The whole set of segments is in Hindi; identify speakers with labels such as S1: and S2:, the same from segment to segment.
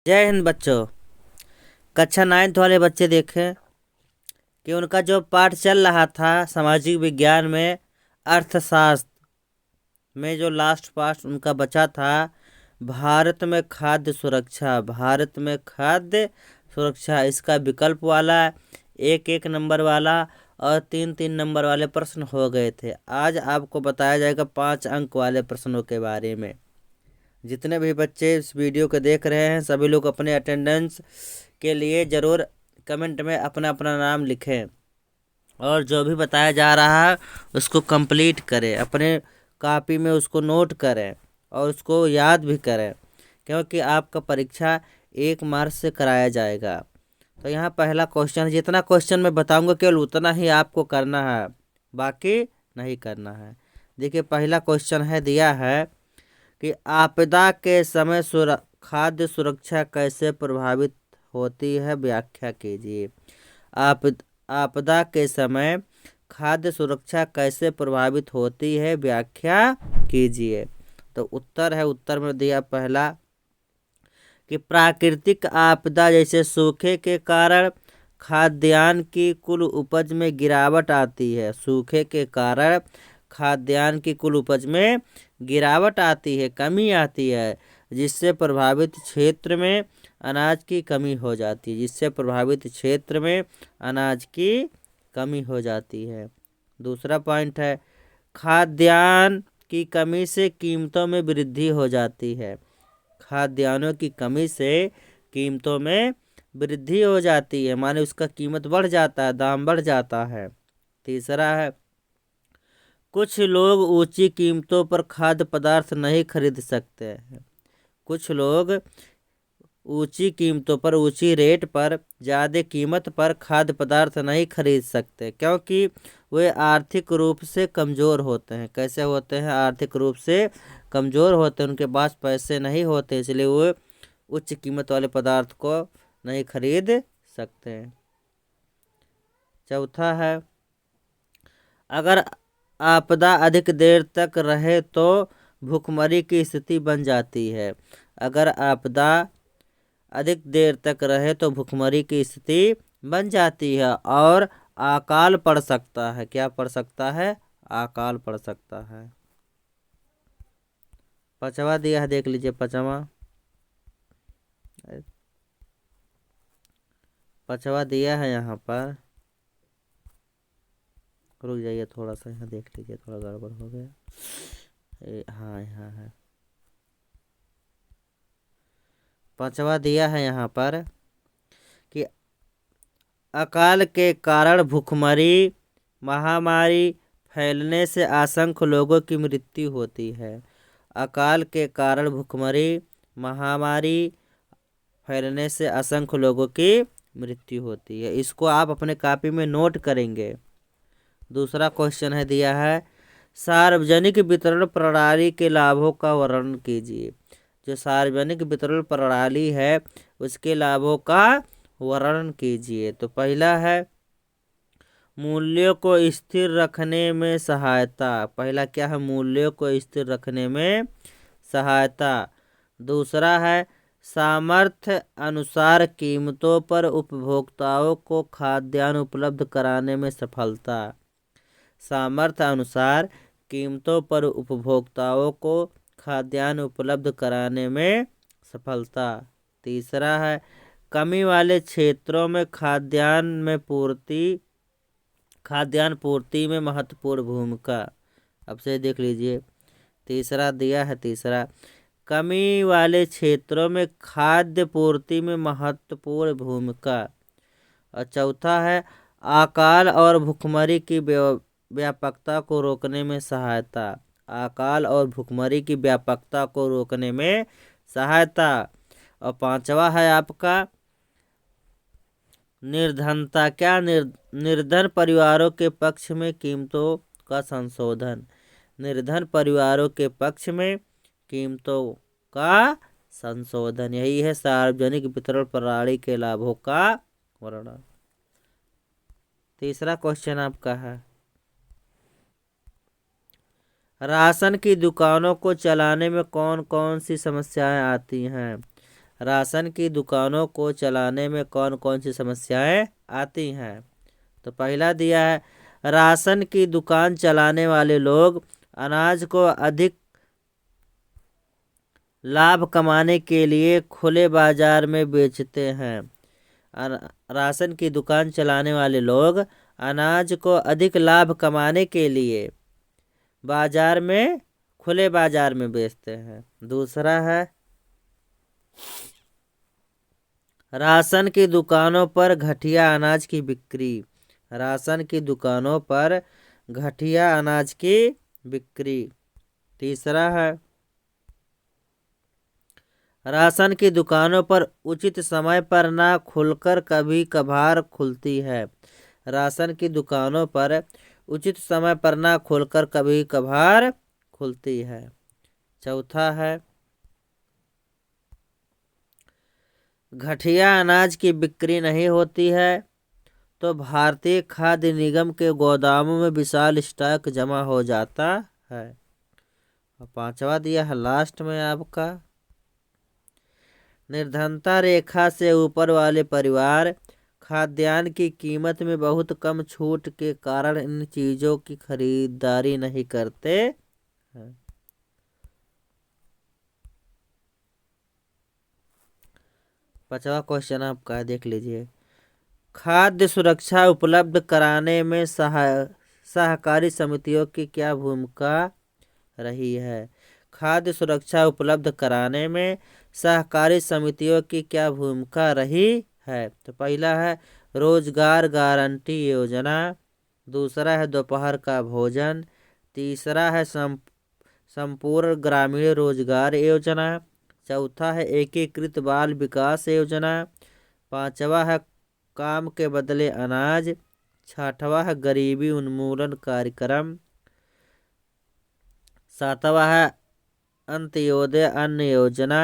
S1: जय हिंद बच्चों। कक्षा 9th वाले बच्चे देखें कि उनका जो पाठ चल रहा था सामाजिक विज्ञान में अर्थशास्त्र में जो लास्ट पाठ उनका बचा था, भारत में खाद्य सुरक्षा। भारत में खाद्य सुरक्षा इसका विकल्प वाला, एक एक नंबर वाला और तीन तीन नंबर वाले प्रश्न हो गए थे। आज आपको बताया जाएगा 5 अंक वाले प्रश्नों के बारे में। जितने भी बच्चे इस वीडियो को देख रहे हैं सभी लोग अपने अटेंडेंस के लिए ज़रूर कमेंट में अपना अपना नाम लिखें और जो भी बताया जा रहा है उसको कंप्लीट करें, अपने कॉपी में उसको नोट करें और उसको याद भी करें, क्योंकि आपका परीक्षा 1 मार्च से कराया जाएगा। तो यहाँ पहला क्वेश्चन, जितना क्वेश्चन मैं बताऊंगा केवल उतना ही आपको करना है, बाकी नहीं करना है। देखिए पहला क्वेश्चन है, दिया है कि आपदा के समय खाद्य सुरक्षा कैसे प्रभावित होती है, व्याख्या कीजिए। आपदा के समय खाद्य सुरक्षा कैसे प्रभावित होती है, व्याख्या कीजिए। तो उत्तर है, उत्तर में दिया पहला कि प्राकृतिक आपदा जैसे सूखे के कारण खाद्यान्न की कुल उपज में गिरावट आती है। सूखे के कारण खाद्यान्न की कुल उपज में गिरावट आती है, कमी आती है, जिससे प्रभावित क्षेत्र में अनाज की कमी हो जाती है। जिससे प्रभावित क्षेत्र में अनाज की कमी हो जाती है। दूसरा पॉइंट है, खाद्यान्न की कमी से कीमतों में वृद्धि हो जाती है। खाद्यान्नों की कमी से कीमतों में वृद्धि हो जाती है, माने उसका कीमत बढ़ जाता है, दाम बढ़ जाता है। तीसरा है, कुछ लोग ऊंची कीमतों पर खाद्य पदार्थ नहीं खरीद सकते हैं। कुछ लोग ऊंची कीमतों पर, ऊंची रेट पर, ज़्यादा कीमत पर खाद्य पदार्थ नहीं खरीद सकते, क्योंकि वे आर्थिक रूप से कमज़ोर होते हैं। कैसे होते हैं? आर्थिक रूप से कमज़ोर होते हैं, उनके पास पैसे नहीं होते, इसलिए वो उच्च कीमत वाले पदार्थ को नहीं खरीद सकते हैं। चौथा है, अगर आपदा अधिक देर तक रहे तो भूखमरी की स्थिति बन जाती है। अगर आपदा अधिक देर तक रहे तो भूखमरी की स्थिति बन जाती है और अकाल पड़ सकता है। क्या पड़ सकता है? अकाल पड़ सकता है। पांचवा दिया है, देख लीजिए पांचवा दिया है यहाँ पर। रुक जाइए थोड़ा सा, यहाँ देख लीजिए, थोड़ा गड़बड़ हो गया। हाँ यहाँ है, पांचवा दिया है यहाँ पर कि अकाल के कारण भूखमरी महामारी फैलने से असंख्य लोगों की मृत्यु होती है। अकाल के कारण भूखमरी महामारी फैलने से असंख्य लोगों की मृत्यु होती है। इसको आप अपने कॉपी में नोट करेंगे। दूसरा क्वेश्चन है, दिया है सार्वजनिक वितरण प्रणाली के लाभों का वर्णन कीजिए। जो सार्वजनिक वितरण प्रणाली है उसके लाभों का वर्णन कीजिए। तो पहला है, मूल्यों को स्थिर रखने में सहायता। पहला क्या है? मूल्यों को स्थिर रखने में सहायता। दूसरा है, सामर्थ्य अनुसार कीमतों पर उपभोक्ताओं को खाद्यान्न उपलब्ध कराने में सफलता। सामर्थ्य अनुसार कीमतों पर उपभोक्ताओं को खाद्यान्न उपलब्ध कराने में सफलता। तीसरा है, कमी वाले क्षेत्रों में खाद्यान्न पूर्ति में महत्वपूर्ण भूमिका। अब से देख लीजिए, तीसरा दिया है, तीसरा कमी वाले क्षेत्रों में खाद्य पूर्ति में महत्वपूर्ण भूमिका। और चौथा है, अकाल और भूखमरी की व्यापकता को रोकने में सहायता। अकाल और भूखमरी की व्यापकता को रोकने में सहायता। और पांचवा है आपका निर्धनता। क्या? निर्धन परिवारों के पक्ष में कीमतों का संशोधन। निर्धन परिवारों के पक्ष में कीमतों का संशोधन, यही है सार्वजनिक वितरण प्रणाली के लाभों का वर्णन। तीसरा क्वेश्चन आपका है, राशन की दुकानों को चलाने में कौन कौन सी समस्याएं आती हैं। राशन की दुकानों को चलाने में कौन कौन सी समस्याएं आती हैं। तो पहला दिया है, राशन की दुकान चलाने वाले लोग अनाज को अधिक लाभ कमाने के लिए खुले बाजार में बेचते हैं। राशन की दुकान चलाने वाले लोग अनाज को अधिक लाभ कमाने के लिए बाजार में खुले बाजार में बेचते हैं। दूसरा है, राशन की दुकानों पर घटिया अनाज की बिक्री। राशन की दुकानों पर घटिया अनाज की बिक्री। तीसरा है, राशन की दुकानों पर उचित समय पर ना खुलकर कभी कभार खुलती है। राशन की दुकानों पर उचित समय पर ना खुलकर कभी कभार खुलती है। चौथा है, घटिया अनाज की बिक्री नहीं होती है तो भारतीय खाद्य निगम के गोदामों में विशाल स्टॉक जमा हो जाता है। और पांचवा दिया है लास्ट में आपका, निर्धनता रेखा से ऊपर वाले परिवार खाद्यान्न की कीमत में बहुत कम छूट के कारण इन चीजों की खरीदारी नहीं करते हैं। पांचवा क्वेश्चन आपका है, देख लीजिए। खाद्य सुरक्षा उपलब्ध कराने में सहकारी समितियों की क्या भूमिका रही है। खाद्य सुरक्षा उपलब्ध कराने में सहकारी समितियों की क्या भूमिका रही है। तो पहला है रोजगार गारंटी योजना। दूसरा है दोपहर का भोजन। तीसरा है संपूर्ण ग्रामीण रोजगार योजना। चौथा है एकीकृत बाल विकास योजना। पांचवा है काम के बदले अनाज। छठवा है गरीबी उन्मूलन कार्यक्रम। सातवां है अंत्योदय अन्न योजना।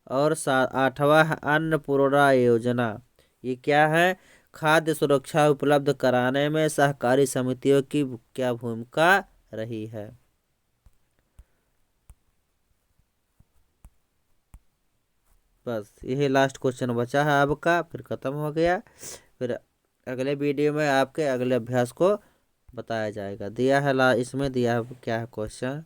S1: और आठवां है अन्नपूर्णा योजना। ये क्या है, खाद्य सुरक्षा उपलब्ध कराने में सहकारी समितियों की क्या भूमिका रही है। बस यही लास्ट क्वेश्चन बचा है आपका, फिर खत्म हो गया। फिर अगले वीडियो में आपके अगले अभ्यास को बताया जाएगा। दिया है इसमें दिया है क्या है क्वेश्चन,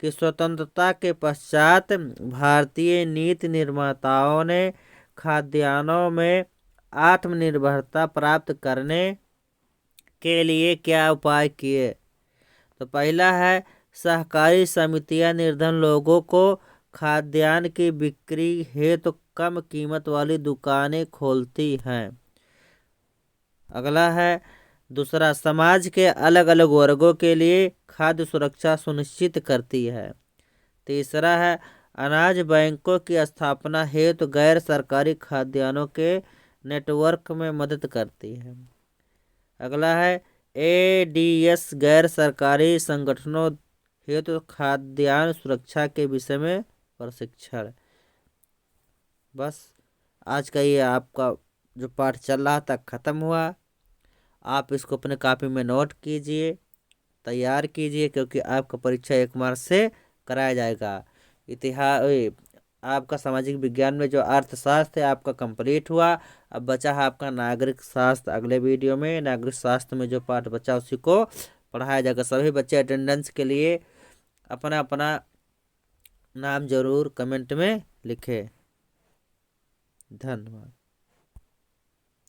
S1: कि स्वतंत्रता के पश्चात भारतीय नीति निर्माताओं ने खाद्यान्नों में आत्मनिर्भरता प्राप्त करने के लिए क्या उपाय किए। तो पहला है, सहकारी समितियां निर्धन लोगों को खाद्यान्न की बिक्री हेतु कम कीमत वाली दुकानें खोलती हैं। अगला है, दूसरा, समाज के अलग अलग वर्गों के लिए खाद्य सुरक्षा सुनिश्चित करती है। तीसरा है, अनाज बैंकों की स्थापना हेतु गैर सरकारी खाद्यान्नों के नेटवर्क में मदद करती है। अगला है, एडीएस गैर सरकारी संगठनों हेतु खाद्यान्न सुरक्षा के विषय में प्रशिक्षण। बस आज का ये आपका जो पाठ चल रहा था खत्म हुआ। आप इसको अपने कॉपी में नोट कीजिए, तैयार कीजिए, क्योंकि आपका परीक्षा 1 मार्च से कराया जाएगा। इतिहास आपका सामाजिक विज्ञान में जो अर्थशास्त्र है आपका कंप्लीट हुआ। अब बचा है आपका नागरिक शास्त्र। अगले वीडियो में नागरिक शास्त्र में जो पाठ बचा उसी को पढ़ाया जाएगा। सभी बच्चे अटेंडेंस के लिए अपना अपना नाम जरूर कमेंट में लिखें। धन्यवाद।